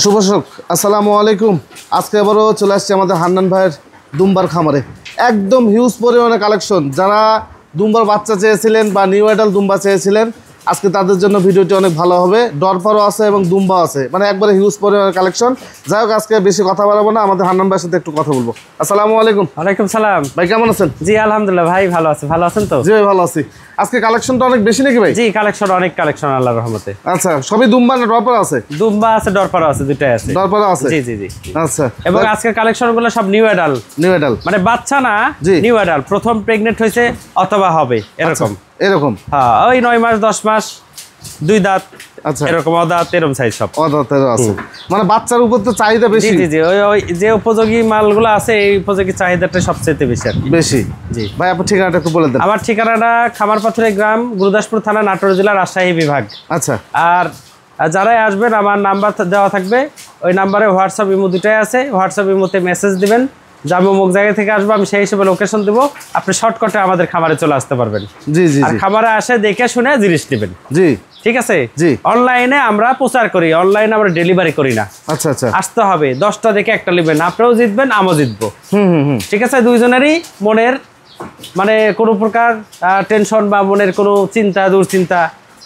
শুভ দর্শক আসসালামু আলাইকুম। আজকে আবারও চলে আসছে আমাদের হান্নান ভাইয়ের দুম্বার খামারে। একদম হিউজ পরিমাণে কালেকশন। যারা দুম্বার বাচ্চা চেয়েছিলেন বা নিউ অ্যাডাল দুম্বা চেয়েছিলেন, আজকে তাদের জন্য ভিডিওটি অনেক ভালো হবে। ডরপারও আছে এবং দুম্বা আছে, মানে একবারে হিউজ পরিমাণের কালেকশন। যাই হোক, আজকে বেশি কথা বাড়াবো না, আমাদের হান্নান ভাইয়ের সাথে একটু কথা বলবো। আসসালামু আলাইকুম। ওয়ালাইকুম সালাম। ভাই কেমন আছেন? জি আলহামদুলিল্লাহ ভাই, ভালো আছি। ভালো আছেন তো? জি ভাই ভালো আছি। আজকে কালেকশনটা অনেক বেশি নাকি ভাই? জি কালেকশন অনেক কালেকশন আল্লাহর রহমতে। আচ্ছা, সবই দুম্বা না ডরপার আছে? দুম্বা আছে, ডরপারও আছে, দুটাই আছে। ডরপারও আছে? জি জি জি। আচ্ছা, এবং আজকের কালেকশনগুলো সব নিউ অ্যাডাল। নিউ অ্যাডাল মানে বাচ্চা না, জি। নিউ অ্যাডাল, প্রথম প্রেগনেন্ট হয়েছে অথবা হবে এরকম। এরকম? হ্যাঁ, ওই 9 মাস 10 মাস, 2 দাঁত, আচ্ছা, এরকম অদাঁত, এরকম সাইজ সব। অদাঁতেরও আছে। মানে বাচ্চার উপর তো চাহিদা বেশি। জি জি জি, ওই যে উপযোগী মালগুলো আছে, এই উপযোগী চাহিদাটা সবচেয়ে বেশি আর কি। বেশি? জি ভাই আপনার ঠিকানাটা একটু বলে দেন। আমার ঠিকানাটা খামারপাথুরে গ্রাম, গুরুদাসপুর থানা, নাটোর জেলা, রাজশাহী বিভাগ। আচ্ছা। আর যারাই আসবেন আমার নাম্বার দেওয়া থাকবে, ওই নাম্বারে হোয়াটসঅ্যাপ ইমো দুটাই আছে। হোয়াটসঅ্যাপ ইমোতে মেসেজ দিবেন যে আমি অমুক জায়গা থেকে আসবো, আমি সেই হিসেবে লোকেশন দেবো, আপনি শর্টকাটে আমাদের খামারে চলে আসতে পারবেন। জি জি। আর খামারে আসে দেখে শুনে জিনিস নেবেন। জি ঠিক আছে। জি। অনলাইনে আমরা প্রচার করি, অনলাইনে আমরা ডেলিভারি করি না। আচ্ছা আচ্ছা। আসতে হবে, 10টা দেখে একটা নেবেন, আপনিও জিতবেন আমিও জিতবো। হুম। ঠিক আছে, দুইজনেরই মনের মানে কোনো প্রকার টেনশন বা মনের কোনো চিন্তা দুশ্চিন্তা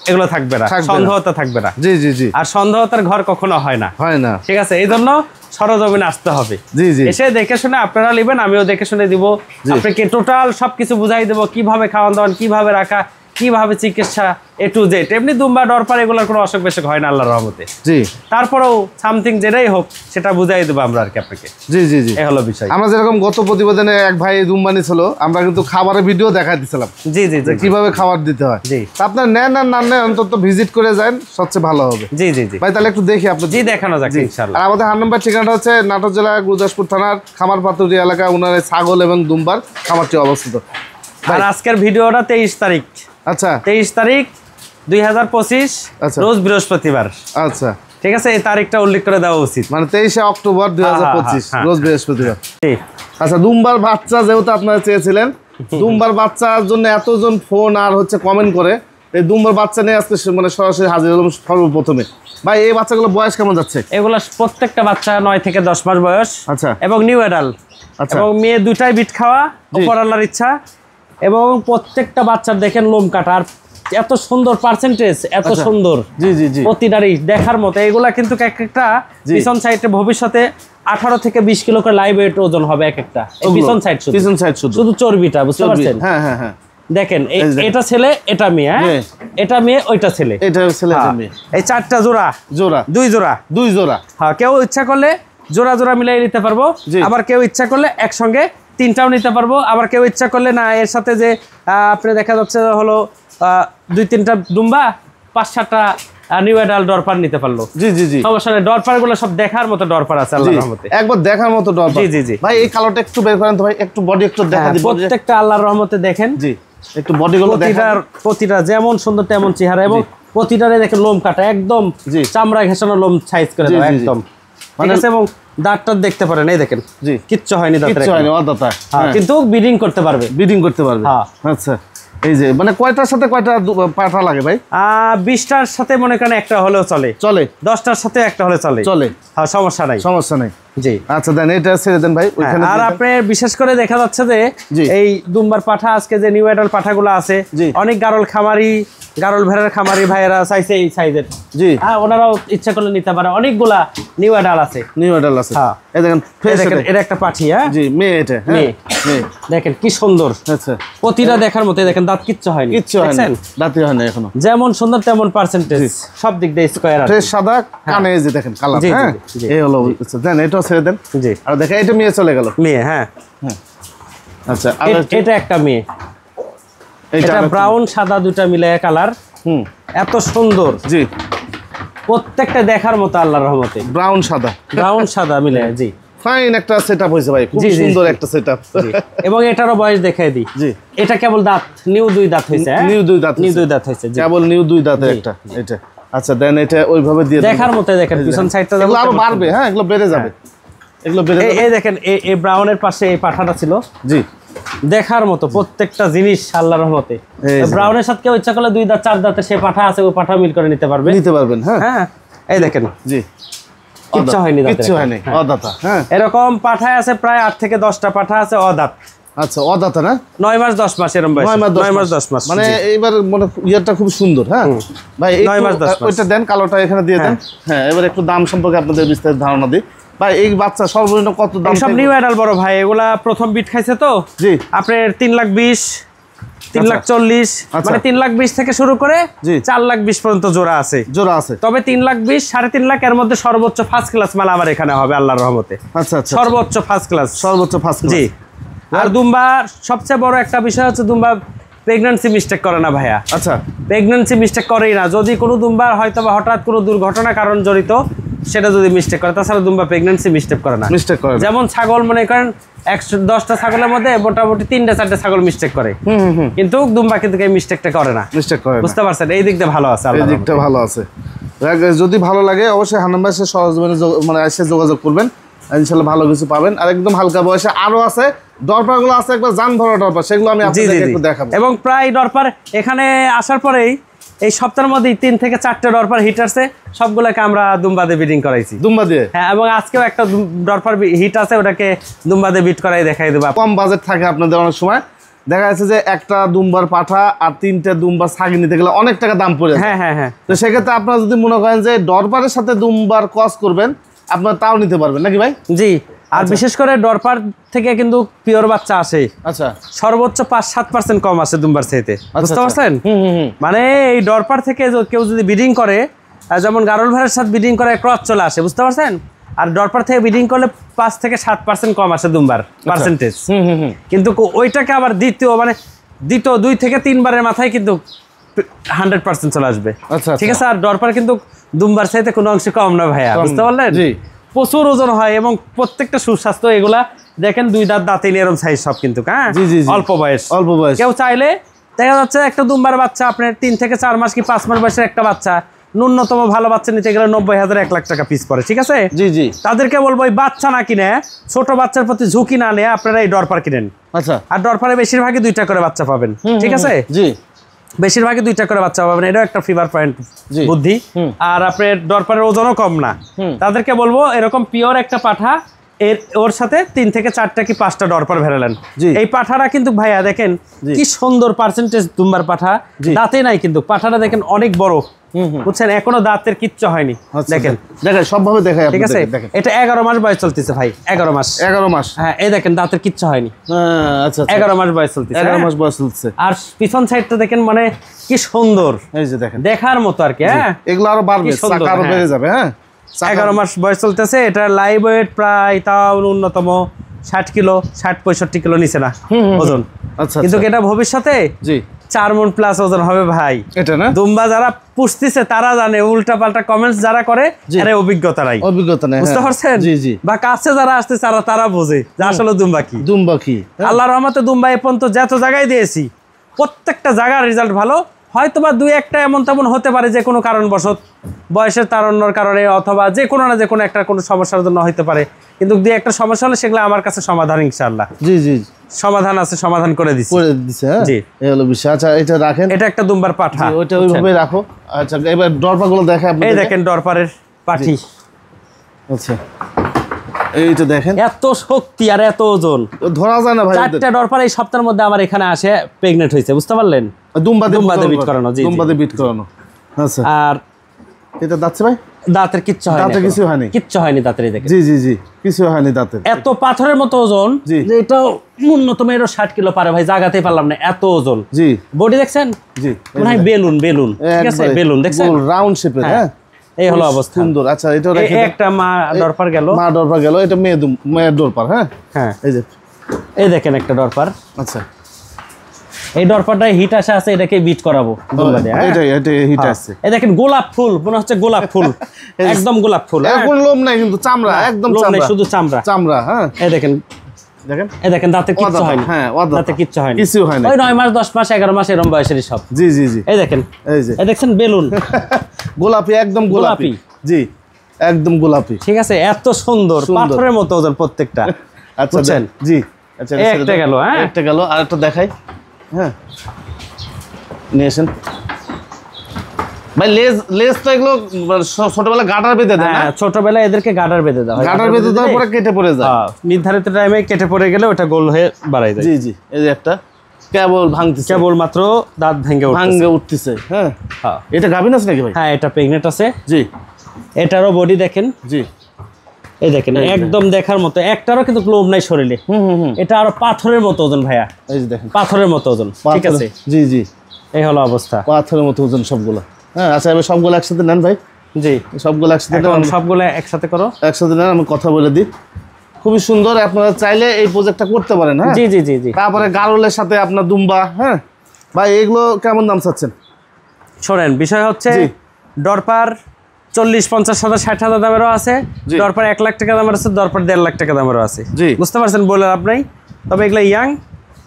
এগুলো থাকবে না, সন্দেহতা থাকবে না। জি জি জি। আর সন্দেহতার ঘর কখনো হয় না। হয় না। ঠিক আছে, এই জন্য সরজমিনে আসতে হবে। জি জি। এসে দেখে শুনে আপনারা নেবেন, আমিও দেখে শুনে দিব। আপনাকে টোটাল সবকিছু বুঝাই দেবো, কিভাবে খাওয়ান দাওয়ান, কিভাবে রাখা, কিভাবে চিকিৎসা, এ টু জেড। এমনি দুম্বা ডরপার এগুলোর কোনো অসুখ বিসুখ হয় না আল্লাহর রহমতে। জি। তারপরেও সামথিং যেটাই হোক সেটা বুঝাই দেবো আমরা আর কি আপনাকে। জি জি জি, এই হলো বিষয়। আমরা যেরকম গত প্রতিবেদনে এক ভাই দুম্বানি ছিল, আমরা কিন্তু খাবারের ভিডিও দেখাই দিছিলাম। জি জি জি, কিভাবে খাবার দিতে হয়। জি। আপনার নেন আর না নেন, অন্তত ভিজিট করে যান, সবচেয়ে ভালো হবে। জি জি জি ভাই তাহলে একটু দেখি আপনি। জি, দেখানো যাক ইনশাআল্লাহ। আর আমাদের হান্নান ভাইয়ের ঠিকানাটা হচ্ছে নাটোর জেলা গুরুদাসপুর থানার খামারপাথুরি এলাকা। উনার ছাগল এবং দুম্বার খামারটি অবস্থিত। আর আজকের ভিডিওটা 23 তারিখ। আচ্ছা, 23 তারিখ 2025, আচ্ছা। রোজ বৃহস্পতিবার। আচ্ছা, ঠিক আছে, এই তারিখটা উল্লেখ করে দেওয়া উচিত। মানে 23শে অক্টোবর 2025, রোজ বৃহস্পতিবার। জি। আচ্ছা, দুম্বার বাচ্চা যেহেতু আপনারা চেয়েছিলেন, দুম্বার বাচ্চার জন্য এতজন ফোন আর হচ্ছে কমেন্ট করে, এই দুম্বার বাচ্চা নিয়ে আজকে মানে সরাসরি হাজির হলাম সর্বপ্রথমে। ভাই এই বাচ্চাগুলো বয়স কেমন যাচ্ছে? এগুলা প্রত্যেকটা বাচ্চা 9 থেকে 10 মাস বয়স। আচ্ছা। এবং নিউ অ্যাডাল। আচ্ছা। এবং মেয়ে দুটাই বিট খাওয়া, উপর আল্লাহর ইচ্ছা। এবং প্রত্যেকটা বাচ্চার দেখেন লোম কাটা, আর এত সুন্দর পার্সেন্টেজ, এত সুন্দর। জি জি জি। প্রতিটারই দেখার মতো। এগুলা কিন্তু এক একটা পিছন সাইডে ভবিষ্যতে 18 থেকে 20 কিলো করে লাইভ ওয়েট ওজন হবে এক একটা। পিছন সাইড শুধু, পিছন সাইড শুধু চর্বিটা, বুঝতে পারছেন? হ্যাঁ হ্যাঁ হ্যাঁ। দেখেন এটা ছেলে, এটা মেয়ে। হ্যাঁ, এটা মেয়ে, ওইটা ছেলে। এটা ছেলে, এটা মেয়ে। এই 4টা জোড়া, জোড়া, 2 জোড়া, 2 জোড়া। হ্যাঁ, কেউ ইচ্ছা করলে জোড়া জোড়া মিলাই নিতে পারবো। আবার কেউ ইচ্ছা করলে একসঙ্গে 3টাও নিতে পারবো। আবার কেউ ইচ্ছা করলে না, এর সাথে যে আপনি দেখা যাচ্ছে হলো 2-3টা দুম্বা, 5-7টা নিউ অ্যাডাল ডরপার নিতে পারলো। জি জি জি, সমস্যা নেই। ডরপার গুলো সব দেখার মতো ডরপার আছে আল্লাহর রহমতে। একবার দেখার মতো ডরপার। জি জি জি। ভাই এই কালোটা একটু বের করেন তো ভাই, একটু বডি একটু দেখা দিন। প্রত্যেকটা আল্লাহর রহমতে দেখেন। জি, একটু বডিগুলো দেখেন। প্রতিটা যেমন সুন্দর তেমন চেহারা, এবং প্রতিটারে দেখেন লোম কাটা, একদম চামড়া ঘেঁষানো লোম সাইজ করে দেওয়া একদম। ঠিক আছে, এবং দাঁতটা দেখতে পারেন, এই দেখেন। জি, কিচ্ছু হয়নি দাঁতের, কিচ্ছু হয়নি, অদাতা। কিন্তু ব্রিডিং করতে পারবে। ব্রিডিং করতে পারবে। আচ্ছা, এই যে মানে কয়টার সাথে কয়টা পাঠা লাগে ভাই? 20টার সাথে মনে করেন একটা হলেও চলে। 10টার সাথে একটা হলে চলে। হ্যাঁ, সমস্যা নাই, সমস্যা নাই। জি। আচ্ছা দেন, এটা ছেড়ে দেন ভাই ওইখানে। আর আপনি বিশেষ করে দেখা যাচ্ছে যে এই দুম্বার পাঠা, আজকে যে নিউ অ্যাডাল পাঠাগুলো আছে, অনেক গারল ভেড়ার খামারি ভাইয়েরা চাইছে এই সাইজের। জি। হ্যাঁ, ওনারাও ইচ্ছা করলে নিতে পারে। অনেকগুলা নিউ অ্যাডাল আছে। হ্যাঁ, এই দেখেন, এটা একটা পাঠি। হ্যাঁ জি, মেয়ে এটা। মেয়ে, দেখেন কি সুন্দর। আচ্ছা, প্রতিটা দেখার মতো। দেখেন দাঁত কিচ্ছু হয়নি, কিচ্ছু হয়নি, দাঁতই হয়নি এখনো। যেমন সুন্দর তেমন পার্সেন্টেজ, সব দিক দিয়ে স্কয়ার, ফ্রেশ সাদা, কানে এই যে দেখেন কালার। হ্যাঁ, এই হলো। দেন এটাও ছেড়ে দেন। জি। আর দেখেন এটা মেয়ে চলে গেল। মেয়ে, হ্যাঁ। আচ্ছা, এটা একটা মেয়ে। এটা ব্রাউন সাদা দুটা মিলে কালার। এত সুন্দর। জি। প্রত্যেকটা দেখার মতো আল্লাহর রহমতে। ব্রাউন সাদা মিলে। জি, ফাইন একটা সেটআপ হইছে ভাই, খুব সুন্দর একটা সেটআপ। এবং এটারও বয়স দেখাই দিই। জি। এটা কেবল দাঁত, নিউ 2 দাঁত হইছে। নিউ 2 দাঁত হইছে। কেবল নিউ 2 দাঁতের একটা এটা। আচ্ছা দেন, এটা ওইভাবে দিয়ে দেখার মতো। দেখেন পিছন সাইডটা আরো বাড়বে। হ্যাঁ, এগুলো বেড়ে যাবে, এগুলো বেড়ে যাবে। এই দেখেন, এই ব্রাউনের পাশে এই পাঠাটা ছিল। জি। দেখার মতো প্রত্যেকটা জিনিস আল্লাহর রহমতে। ব্রাউনের সাথে কেউ ইচ্ছা করলে 2 দাঁত 4 দাঁতে সে পাঠা আছে, ওই পাঠা মিল করে নিতে পারবেন। হ্যাঁ, হ্যাঁ, এই দেখেন। জি, কিচ্ছু হয়নি দাঁতের, কিচ্ছু হয়নি, অদাতা। হ্যাঁ, এরকম পাঠা আছে প্রায় 8 থেকে 10টা পাঠা আছে অদাঁত। আচ্ছা, অদাতা না? 9 মাস 10 মাস এরকম বয়স, 9 মাস 10 মাস। মানে এইবার মনে ইয়েটা খুব সুন্দর। হ্যাঁ ভাই, 9 মাস 10 মাস। ওইটা দেন, কালোটা এখানে দিয়ে দেন। হ্যাঁ, এবার একটু দাম সম্পর্কে আপনাদের বিস্তারিত ধারণা দিই। ভাই এই বাচ্চা সর্বনিম্ন কত দাম? সব নিউ অ্যাডাল বড় ভাই, এগুলা প্রথম বিট খাইছে তো। জি, আপনার 3,20,000, 3,40,000, মানে 3,20,000 থেকে শুরু করে 4,20,000 পর্যন্ত জোড়া আছে। জোড়া আছে, তবে 3,20,000, 3.5 লাখ এর মধ্যে সর্বোচ্চ ফার্স্ট ক্লাস মাল আমার এখানে হবে আল্লাহর রহমতে। আচ্ছা আচ্ছা, সর্বোচ্চ ফার্স্ট ক্লাস, সর্বোচ্চ ফার্স্ট ক্লাস। জি। আর দুম্বা সবচেয়ে বড় একটা বিষয় হচ্ছে দুম্বা প্রেগন্যান্সি মিস্টেক করে না ভাইয়া। আচ্ছা, প্রেগন্যান্সি মিস্টেক করেই না। যদি কোনো দুম্বার হয়তো বা হঠাৎ কোনো দুর্ঘটনা কারণ জড়িত, সেটা যদি মিস্টেক করে, তাছাড়া দুম্বা প্রেগন্যান্সি মিস্টেক করে না। মিস্টেক করে, যেমন ছাগল মনে করেন 110টা ছাগলের মধ্যে মোটামুটি 3-4টা ছাগল মিস্টেক করে, কিন্তু দুম্বা কিন্তু এই মিস্টেকটা করে না। মিস্টেক করে, বুঝতে পারছেন? এই দিক দিয়ে ভালো আছে, এই দিকটা ভালো আছে। যদি ভালো লাগে অবশ্যই হান্নান ভাই সরজমিনে মানে এসে যোগাযোগ করবেন, ইনশাআল্লাহ ভালো কিছু পাবেন। আর একদম হালকা বয়সে আরো আছে ডরপারগুলো আছে, একবার জান ভরা ডরপার, সেগুলো আমি আপনাদের একটু দেখাবো। এবং প্রায় ডরপার এখানে আসার পরেই এই সপ্তাহের মধ্যেই 3 থেকে 4টা ডরপার হিট আসছে, সবগুলোকে আমরা দুম্বাদে বিডিং করাইছি। দুম্বা দিয়ে? হ্যাঁ, এবং আজকেও একটা ডরপার হিট আছে, ওটাকে দুম্বাদে বিট করাই দেখাই দেবো। কম বাজেট থাকে আপনাদের, অনেক সময় দেখা যাচ্ছে যে একটা দুম্বার পাঠা আর 3টে দুম্বার ছাগি নিতে গেলে অনেক টাকা দাম পড়ে যায়। হ্যাঁ হ্যাঁ হ্যাঁ। তো সেক্ষেত্রে আপনারা যদি মনে করেন যে ডরপারের সাথে দুম্বার ক্রস করবেন, আপনারা তাও নিতে পারবেন নাকি ভাই? জি। আর বিশেষ করে ডরপার থেকে কিন্তু পিওর বাচ্চা আসে। আচ্ছা, সর্বোচ্চ 5-7% কম আসে দুম্বার চাইতে। বুঝতে পারছেন? মানে এই ডরপার থেকে কেউ যদি বিডিং করে, যেমন গারল ভাইয়ের সাথে বিডিং করে ক্রস চলে আসে, বুঝতে পারছেন? আর ডরপার থেকে বিডিং করলে 5 থেকে 7% কম আসে দুম্বার পার্সেন্টেজ। কিন্তু ওইটাকে আবার দ্বিতীয় 2 থেকে 3 বারের মাথায় কিন্তু 100% চলে আসবে। আচ্ছা, ঠিক আছে? আর ডরপার কিন্তু দুম্বার চাইতে কোনো অংশে কম না ভাইয়া, বুঝতে পারলেন? জি। প্রচুর ওজন হয় এবং প্রত্যেকটা সুস্বাস্থ্য। এগুলা দেখেন 2 দাঁত দাঁতিল এরকম সাইজ সব কিন্তু। হ্যাঁ, অল্প বয়স। অল্প বয়স। কেউ চাইলে দেখা যাচ্ছে একটা দুম্বার বাচ্চা আপনার 3 থেকে 4 মাস কি 5 মাস বয়সের একটা বাচ্চা, ন্যূনতম ভালো বাচ্চা নিতে গেলে 90,000 1 লাখ টাকা পিস পড়ে। ঠিক আছে? জি জি। তাদেরকে বলবো এই বাচ্চা না কিনে, ছোট বাচ্চার প্রতি ঝুঁকি না নিয়ে আপনারা এই ডরপার কিনেন। আচ্ছা। আর ডরপারে বেশিরভাগই 2টা করে বাচ্চা পাবেন। ঠিক আছে? জি। বেশিরভাগই 2টা করে বাচ্চা পাবেন, এটাও একটা ফিভার পয়েন্ট বুদ্ধি। আর আপনার ডরপারের ওজনও কম না। তাদেরকে বলবো এরকম পিওর একটা পাঠা, ওর সাথে 3 থেকে 4টা কি 5টা ডরপার ভেড়ালেন। এই পাঠাটা কিন্তু ভাইয়া দেখেন কি সুন্দর পার্সেন্টেজ দুম্বার পাঠা, দাঁতে নাই কিন্তু পাঠাটা দেখেন অনেক বড়। বুঝছেন? এখনো দাঁতের কিচ্ছু হয়নি। দেখেন দেখেন সবভাবে দেখাই। ঠিক আছে? এটা 11 মাস বয়স চলতেছে ভাই, 11 মাস। 11 মাস? হ্যাঁ, এই দেখেন দাঁতের কিচ্ছু হয়নি। আচ্ছা, 11 মাস বয়স চলতেছে। 11 মাস বয়স চলতেছে। আর পিছন সাইডটা দেখেন মানে কি সুন্দর, এই যে দেখেন দেখার মতো আর কি। হ্যাঁ, এগুলো আরো বাড়বে, চাকা আরো বেড়ে যাবে। হ্যাঁ, 11 মাস বয়স চলতেছে। এটা লাইভ ওয়েট প্রায় তাও ন্যূনতম 60 কিলো, 60-65 কিলো নিচে না ওজন। আচ্ছা, কিন্তু এটা ভবিষ্যতে জি 4 মণ প্লাস ওজন হবে ভাই। এটা না দুম্বা যারা পুষতেছে তারা জানে, উল্টা পাল্টা কমেন্টস যারা করে এর অভিজ্ঞতা নাই, বুঝতে পারছেন? জি জি। বা কাছে যারা আসছে তারা বোঝে যে আসলে দুম্বা কি। দুম্বা কি আল্লাহর রহমতে দুম্বা এ পর্যন্ত যত জায়গায় দিয়েছি প্রত্যেকটা জায়গার রেজাল্ট ভালো। হয়তোবা 2-1টা এমন তেমন হতে পারে যে কোনো কারণবশত, বয়সের তারণ্যর কারণে অথবা যে কোনো না যে কোনো একটা কোনো সমস্যার জন্য হতে পারে, কিন্তু 2-1টা সমস্যা হলে সেগুলো আমার কাছে সমাধান ইনশাআল্লাহ। জি জি, সমাধান আছে, সমাধান করে দিচ্ছি। করে দিচ্ছে। হ্যাঁ জি, এই হলো বিষয়। আচ্ছা, এটা রাখেন, এটা একটা দুম্বার পাঠা, ওইটা ওইভাবে রাখো। আচ্ছা, এবার ডরপাগুলো দেখাই আপনাদের। এই দেখেন ডরপারের পাঠি। আচ্ছা, এইটা দেখেন এত শক্তি আর এত ওজন, ধরা যায় না ভাই। 4টা ডরপার এই সপ্তাহের মধ্যে আমার এখানে আসে প্রেগন্যান্ট হয়েছে, বুঝতে পারলেন? দুম্বাদে বিট করানো। জি, দুম্বাদে বিট করানো। আচ্ছা, আর এটা দাঁতছে ভাই? দাঁতের কিচ্ছু হয়নি, দাঁতে কিছু হয়নি, কিচ্ছু হয়নি দাঁতের। দেখেন জি জি জি, কিছু হয়নি দাঁতের। এত পাথরের মতো ওজন যে এটাও ন্যূনতম এরও 60 কিলো পারে ভাই, জাগাতেই পারলাম না, এত ওজন। জি, বডি দেখছেন? জি, মনে হয় বেলুন। ঠিক আছে, বেলুন দেখছেন, রাউন্ড শেপের। হ্যাঁ, এই হলো অবস্থা, সুন্দর। আচ্ছা, এটা রেখে একটা মা ডরপার গেল, মা ডরপার গেল, এটা মেয়ের ডরপার। হ্যাঁ হ্যাঁ, এই যে এই দেখেন একটা ডরপার। আচ্ছা, এই ডরপারটা হিট আসে আছে, এটাকে বিট করাবো। এটাই হিট আসছে। এই দেখেন গোলাপ ফুল, মনে হচ্ছে গোলাপ ফুল, একদম গোলাপ ফুল। এখন লোম নাই কিন্তু চামড়া, একদম চামড়া, শুধু চামড়া। হ্যাঁ, এই দেখেন এই দেখেন দাঁতে কিচ্ছু হয়নি। হ্যাঁ, দাঁতে কিচ্ছু হয়নি, কিছু হয়নি। ওই 9 মাস 10 মাস 11 মাস এরকম বয়সেরই সব। জি জি জি, এই দেখেন, এই দেখছেন বেলুন, গোলাপি, একদম গোলাপি। জি, একদম গোলাপি। ঠিক আছে, এত সুন্দর, পাথরের মতো ওজন প্রত্যেকটা। আচ্ছা জি, আচ্ছা একটা গেল। হ্যাঁ, একটা গেল, আর একটা দেখাই। হ্যাঁ, নিয়ে আসেন। ভাই লেজ তো এগুলো ছোটবেলা গাটার বেঁধে দেয় না? হ্যাঁ, ছোটবেলায় এদেরকে গাটার বেঁধে দেওয়া হয়। গাটার বেঁধে দেওয়ার পরে কেটে পড়ে যায়। নির্ধারিত টাইমে কেটে পড়ে গেলে ওটা গোল হয়ে বাড়াই যায়। জি জি, এই যে একটা কেবল ভাঙতেছে, কেবল মাত্র দাঁত ভেঙে উঠতেছে। হ্যাঁ, হ্যাঁ, এটা গাভিন আছে নাকি ভাই? হ্যাঁ, এটা প্রেগনেন্ট আছে। জি, এটারও বডি দেখেন। জি, এই দেখেন একদম দেখার মতো, একটারও কিন্তু লোম নাই শরীরে। এটা আরো পাথরের মতো ওজন ভাইয়া, এই যে দেখেন পাথরের মতো ওজন। ঠিক আছে, জি জি, এই হলো অবস্থা, পাথরের মতো ওজন সবগুলো। হ্যাঁ, আচ্ছা এবার সবগুলো একসাথে নেন ভাই। জি, সবগুলো একসাথে সবগুলো একসাথে করো, একসাথে নেন, আমি কথা বলে দিই। খুবই সুন্দর, আপনারা চাইলে এই প্রজেক্টটা করতে পারেন। হ্যাঁ, জি জি জি জি। তারপরে গারলের সাথে আপনার দুম্বা। হ্যাঁ ভাই, এগুলো কেমন দাম চাচ্ছেন? শোনেন, বিষয় হচ্ছে ডরপার 40-50,000 60,000 দামেরও আছে, ডরপার 1 লাখ টাকা দামের আছে, ডরপার 1.5 লাখ টাকা দামেরও আছে। বুঝতে পারছেন, বলে লাভ নাই। তবে এগুলো ইয়াং,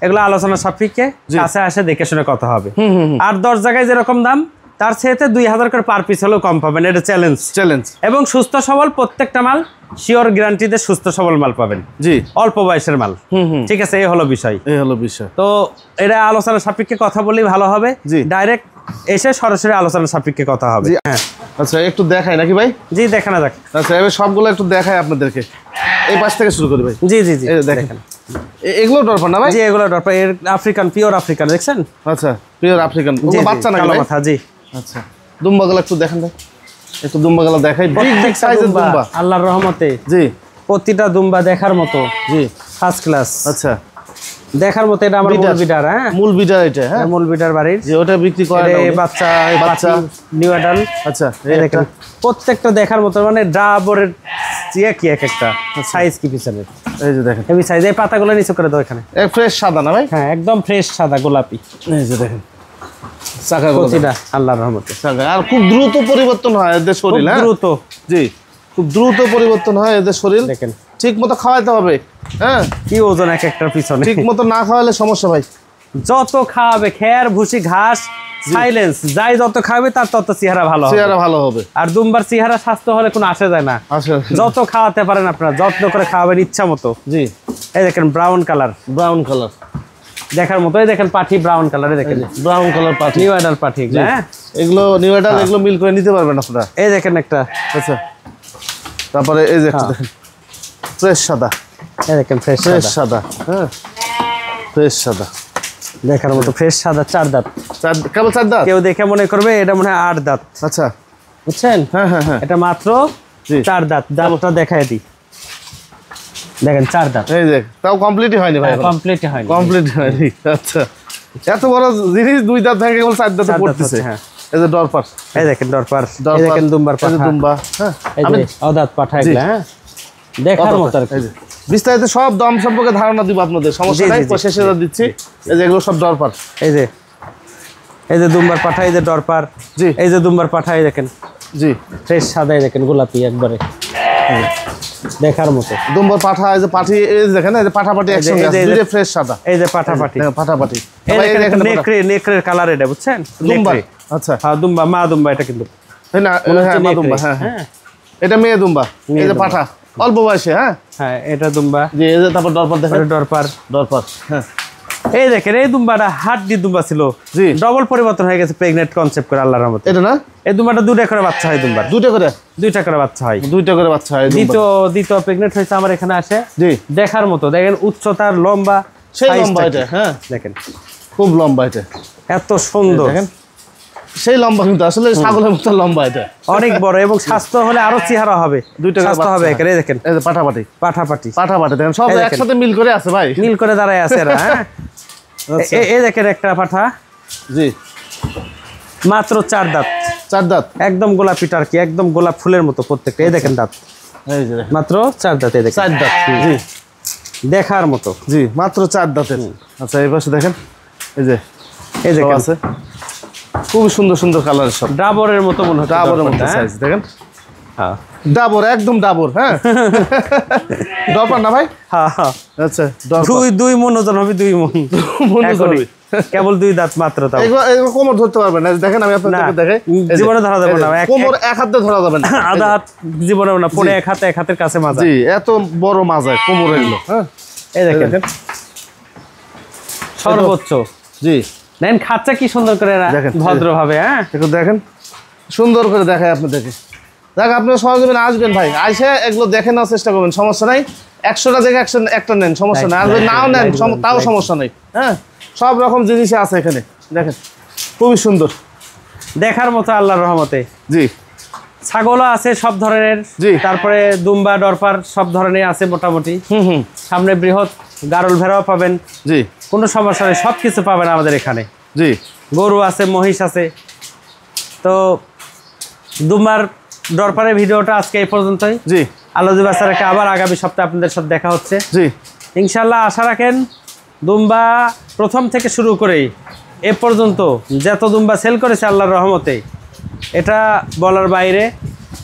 এগুলো আলোচনা সাপেক্ষে কাছে আসে দেখে শুনে কথা হবে। আর 10 জায়গায় যেরকম দাম, তার চেয়েতে 2000 করে পার পিস হলেও কম পাবেন, এটা চ্যালেঞ্জ। এবং সুস্থ সবল প্রত্যেকটা মাল শিওর গ্যারান্টিতে সুস্থ সবল মাল পাবেন। জি, অল্প বয়সের মাল। ঠিক আছে, এই হলো বিষয়। তো এটা আলোচনা সাপেক্ষে কথা বললেই ভালো হবে। ডাইরেক্ট এসে সরাসরি আলোচনা সাপেক্ষে কথা হবে। হ্যাঁ, আচ্ছা একটু দেখাই নাকি ভাই? জি, দেখানো যাক। আচ্ছা, এবার সবগুলো একটু দেখাই আপনাদেরকে। এই পাশ থেকে শুরু করি ভাই। জি জি জি, দেখেন এগুলো ডরপার না ভাই? জি, এগুলো ডরপার, এর আফ্রিকান, পিওর আফ্রিকান, দেখছেন? আচ্ছা, পিওর আফ্রিকান, বাচ্চা না কালো মাথা। জি, আচ্ছা, দুম্বাগুলো একটু দেখেন ভাই, একটু দুম্বাগুলো দেখাই। বিগ সাইজের দুম্বা, আল্লাহর রহমতে। জি, প্রতিটা দুম্বা দেখার মতো। জি, ফার্স্ট ক্লাস। আচ্ছা, দেখার মতো। এটা আমার মূল বিডার। হ্যাঁ, মূল বিডার এটা। হ্যাঁ, মূল বিডার বাড়ির। যে ওটা বিক্রি করে বাচ্চা নিউ অ্যাডাল। আচ্ছা, এই দেখেন প্রত্যেকটা দেখার মতো, মানে ডাবরের কি এক একটা সাইজ কি পিছনের। এই যে দেখেন হেভি সাইজ। এই পাতাগুলো নিচে করে দাও এখানে। ফ্রেশ সাদা না ভাই? হ্যাঁ, একদম ফ্রেশ সাদা গোলাপি। এই যে দেখেন চাকা প্রতিটা আল্লাহর রহমতে। আর খুব দ্রুত পরিবর্তন হয় এদের শরীর। হ্যাঁ, দ্রুত। জি, খুব দ্রুত পরিবর্তন হয় এদের শরীর। দেখেন ঠিক মতো খাওয়াইতে হবে। হ্যাঁ, কি ওজন এক একটার পিছনে। ঠিক মতো না খাওয়ালে সমস্যা ভাই। যত খাওয়াবে, খেয়ার ভুসি ঘাস সাইলেন্স যাই যত খাবে তার তত চেহারা ভালো হবে। আর দুম্বার চেহারা স্বাস্থ্য হলে কোনো আসে যায় না। যত খাওয়াতে পারেন আপনারা, যত্ন করে খাওয়াবেন ইচ্ছা মতো। জি, এই দেখেন ব্রাউন কালার দেখার মতো। এই দেখেন পাঠি ব্রাউন কালারে, দেখেন ব্রাউন কালার পাঠি, নিউ অ্যাডাল পাঠি। হ্যাঁ, এগুলো নিউ অ্যাডাল, এগুলো মিল করে নিতে পারবেন আপনারা। এই দেখেন একটা। আচ্ছা, তারপরে এই যে একটা দেখেন ফ্রেশ সাদা। এই দেখেন ফ্রেশ সাদা। হ্যাঁ, ফ্রেশ সাদা দেখার মতো, ফ্রেশ সাদা, 4 দাঁত। কেবল 4 দাঁত। কেউ দেখে মনে করবে এটা মনে হয় 8 দাঁত। আচ্ছা, বুঝছেন? হ্যাঁ হ্যাঁ হ্যাঁ, এটা মাত্র 4 দাঁত। দাঁতটা দেখায় দিই, দেখেন 4 দাঁত। এই যে তাও কমপ্লিটই হয়নি ভাই, কমপ্লিট হয়নি। আচ্ছা, এত বড় জিনিস 2 দাঁত ভেঙে কেবল 4 দাঁতে পড়তেছে। হ্যাঁ, এই যে ডরপার, এই দেখেন ডরপার, এই দেখেন দুম্বার পাঠা, দুম্বা। হ্যাঁ, আমি অদাঁত পাঠা এগুলা। হ্যাঁ, দেখার মতো আর কি। বিস্তারিত সব দাম সম্পর্কে ধারণা দিব আপনাদের, সমস্যা নাই, শেষে দিচ্ছি। এই যে এগুলো সব ডরপার। এই যে দুম্বার পাঠা, এই যে ডরপার। জি, এই যে দুম্বার পাঠা, এই দেখেন। জি, ফ্রেশ সাদা, এই দেখেন গোলাপি একবারে দেখার মতো। দুম্বার পাঠা, এই যে পাঠি, এই যে দেখেন, এই যে পাঠা পাঠি একসঙ্গে আছে, দুইটা ফ্রেশ সাদা। এই যে পাঠা পাঠি, পাঠা পাঠি। এই দেখেন নেকড়ের কালার, এটা বুঝছেন? দুম্বা। আচ্ছা, হ্যাঁ, দুম্বা, মা দুম্বা এটা কিন্তু। না, হ্যাঁ, মা দুম্বা। হ্যাঁ হ্যাঁ, এটা মেয়ে দুম্বা। এই যে পাঠা অল্প বয়সে। হ্যাঁ হ্যাঁ, এটা দুম্বা। জি, এই যে তারপর ডরপার দেখেন, ডরপার। হ্যাঁ, এই দেখেন এই দুম্বাটা হাড্ডি দুম্বা ছিল। জি, ডবল পরিবর্তন হয়ে গেছে প্রেগনেন্ট কনসেপ্ট করে, আল্লাহর রহমতে। এটা না, এই দুম্বাটা 2টা করে বাচ্চা হয়। দুম্বার 2টা করে বাচ্চা হয়। 2টা করে বাচ্চা হয়। দ্বিতীয় প্রেগনেন্ট হয়েছে আমার এখানে আসে। জি, দেখার মতো। দেখেন উচ্চতার, লম্বা, সেই লম্বা এটা। হ্যাঁ, দেখেন খুব লম্বা এটা, এত সুন্দর। দেখেন সেই লম্বা, কিন্তু আসলে ছাগলের মতো লম্বা এটা, অনেক বড়। এবং স্বাস্থ্য হলে আরো চেহারা হবে, 2টা স্বাস্থ্য হবে একেবারে। দেখেন এই যে পাঠাপাটি দেখেন, সব একসাথে মিল করে আছে ভাই, মিল করে দাঁড়ায় আছে এরা। হ্যাঁ, এই দেখেন একটা পাঠা। জি, মাত্র 4 দাঁত, একদম গোলাপি টার্কি, একদম গোলাপ ফুলের মতো প্রত্যেকটা। এই দেখেন দাঁত, এই যে মাত্র 4 দাঁত। এই দেখেন 4 দাঁত। জি, দেখার মতো। জি, মাত্র 4 দাঁতের। আচ্ছা, এই পাশে দেখেন, এই যে আছে খুব সুন্দর সুন্দর কালার, সব ডাবরের মতো মনে হচ্ছে, ডাবরের মতো সাইজ। দেখেন, হ্যাঁ, ডাবর, একদম ডাবর। হ্যাঁ, ডরপার না ভাই? হ্যাঁ হ্যাঁ, আচ্ছা, দুই মন ওজন হবে, 2 মন হবে, কেবল 2 দাঁত মাত্র। তাও এগুলো কোমর ধরতে পারবেন না। দেখেন আমি আপনাদের দেখাই, জীবনে ধরা যাবে না, কোমর এক হাতে ধরা যাবে না, আধা হাত জীবনে না, পরে এক হাতের কাছে মাজা। জি, এত বড় মাজা কোমর এগুলো। হ্যাঁ, এই দেখেন সর্বোচ্চ। জি, দেখেন খাঁচা কি সুন্দর করে ভদ্র ভাবে। হ্যাঁ, একটু দেখেন সুন্দর করে দেখায় আপনাদেরকে। দেখ আপনারা সহজে আসবেন ভাই, আইসে এগুলো দেখে নেওয়ার চেষ্টা করবেন, সমস্যা নাই। 100টা দেখে একটা নেন, সমস্যা নাই। আর যদি নাও নেন তাও সমস্যা নেই। হ্যাঁ, সব রকম জিনিসই আছে এখানে, দেখেন খুবই সুন্দর দেখার মতো আল্লাহর রহমতে। জি, ছাগলও আছে সব ধরনের, জি। তারপরে দুম্বা ডরপার সব ধরনের আছে মোটামুটি। সামনে বৃহৎ গারল ভেড়াও পাবেন, জি, কোনো সমস্যা নেই, সব কিছু পাবেন আমাদের এখানে। জি, গরু আছে, মহিষ আছে। তো দুম্বার ডরপারের ভিডিওটা আজকে এই পর্যন্তই। জি, আল্লাহ বাসারাকে আবার আগামী সপ্তাহে আপনাদের সাথে দেখা হচ্ছে। জি, ইনশাল্লাহ আশা রাখেন দুম্বা প্রথম থেকে শুরু করেই এ পর্যন্ত যত দুম্বা সেল করেছে আল্লাহর রহমতে, এটা বলার বাইরে।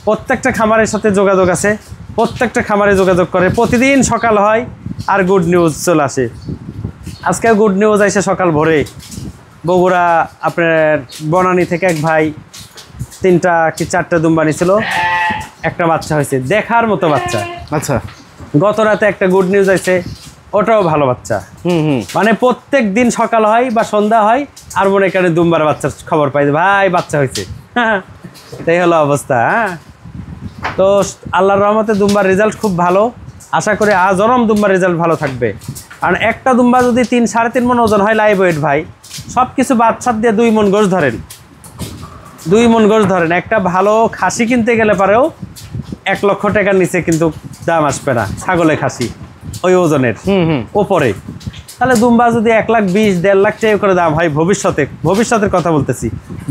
প্রত্যেকটা খামারের সাথে যোগাযোগ আছে, প্রত্যেকটা খামারে যোগাযোগ করে, প্রতিদিন সকাল হয় আর গুড নিউজ চলে আসে। আজকে গুড নিউজ আসে সকাল ভোরে। বগুড়া আপনার বনানী থেকে এক ভাই 3টা কি 4টা দুম্বা নিয়েছিল, একটা বাচ্চা হয়েছে, দেখার মতো বাচ্চা। আচ্ছা, গত রাতে একটা গুড নিউজ আছে, ওটাও ভালো বাচ্চা। মানে প্রত্যেক দিন সকাল হয় বা সন্ধ্যা হয় আর মনে করেন দুম্বার বাচ্চার খবর পাই, ভাই বাচ্চা হয়েছে। এই হলো অবস্থা। হ্যাঁ, তো আল্লাহর রহমতে দুম্বার রেজাল্ট খুব ভালো। আশা করি আজরম দুম্বার রেজাল্ট ভালো থাকবে। কারণ একটা দুম্বা যদি 3-3.5 মণ ওজন হয় লাইভ ওয়েট ভাই, সব কিছু বাচ্চার দিয়ে 2 মণ গোশ ধরেন, 2 মণ গোশ ধরেন। একটা ভালো খাসি কিনতে গেলে পারেও 1 লক্ষ টাকার নিচে কিন্তু দাম আসবে না ছাগলে খাসি ওই ওজনের ওপরে। তাহলে দুম্বা যদি 1,20,000 1.5 লাখ টাকা করে দাম হয় ভবিষ্যতের কথা বলতেছি,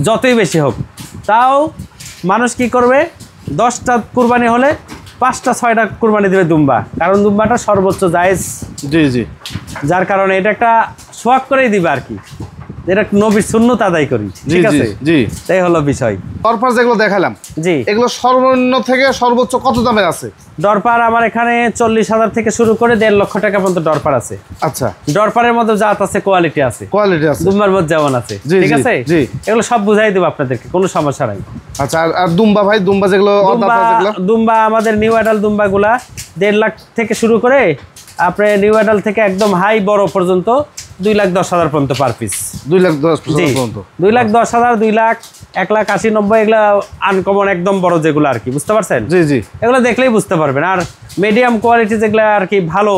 যতই বেশি হোক, তাও মানুষ কি করবে? 10টা কুরবানি হলে 5টা 6টা কুরবানি দেবে দুম্বা, কারণ দুম্বাটা সর্বোচ্চ জায়েজ। জি, জি, যার কারণে এটা একটা শোয়াক করেই দিবে আর কি, এটা নবীর সুন্নত আদায় করি। ঠিক আছে, জি। তাই হলো বিষয়। ডরপার যেগুলো দেখালাম, জি, এগুলো সর্বনিম্ন থেকে সর্বোচ্চ কত দামের আছে? ডরপার আমার এখানে 40,000 থেকে শুরু করে 1.5 লক্ষ টাকা পর্যন্ত ডরপার আছে। আচ্ছা, ডরপারের মধ্যে জাত আছে, কোয়ালিটি আছে, কোয়ালিটি আছে, দুম্বার মধ্যে যেমন আছে। জি, ঠিক জি, আছে, জি। এগুলো সব বুঝাই দেবো আপনাদেরকে, কোনো সমস্যা নাই। আচ্ছা, আর দুম্বা ভাই, দুম্বা যেগুলো দুম্বা আমাদের নিউ অ্যাডাল দুম্বা গুলা 1.5 লাখ থেকে শুরু করে আপনার নিউ অ্যাডাল থেকে একদম হাই বড় পর্যন্ত 2,10,000 পর্যন্ত পার পিস। 2,10,000 পর্যন্ত, 2,10,000, 2 লাখ, 1,80,000, 90, এগুলা আনকমন একদম বড় যেগুলো আর কি, বুঝতে পারছেন? জি, জি, এগুলো দেখলেই বুঝতে পারবেন। আর মিডিয়াম কোয়ালিটি যেগুলো আর কি ভালো,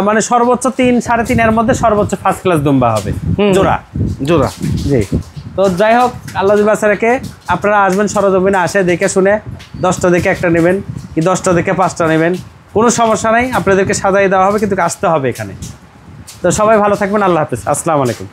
মানে সর্বোচ্চ 3-3.5 এর মধ্যে সর্বোচ্চ ফার্স্ট ক্লাস দুম্বা হবে জোড়া। জি। তো যাই হোক, আল্লাহ বাসারাকে আপনারা আসবেন সরজমিনে, আসে দেখে শুনে 10টা দেখে একটা নেবেন কি 10টা দেখে 5টা নেবেন, কোনো সমস্যা নাই। আপনাদেরকে সাজাই দেওয়া হবে, কিন্তু আসতে হবে এখানে। তো সবাই ভালো থাকবেন, আল্লাহ হাফেজ, আসসালামু আলাইকুম।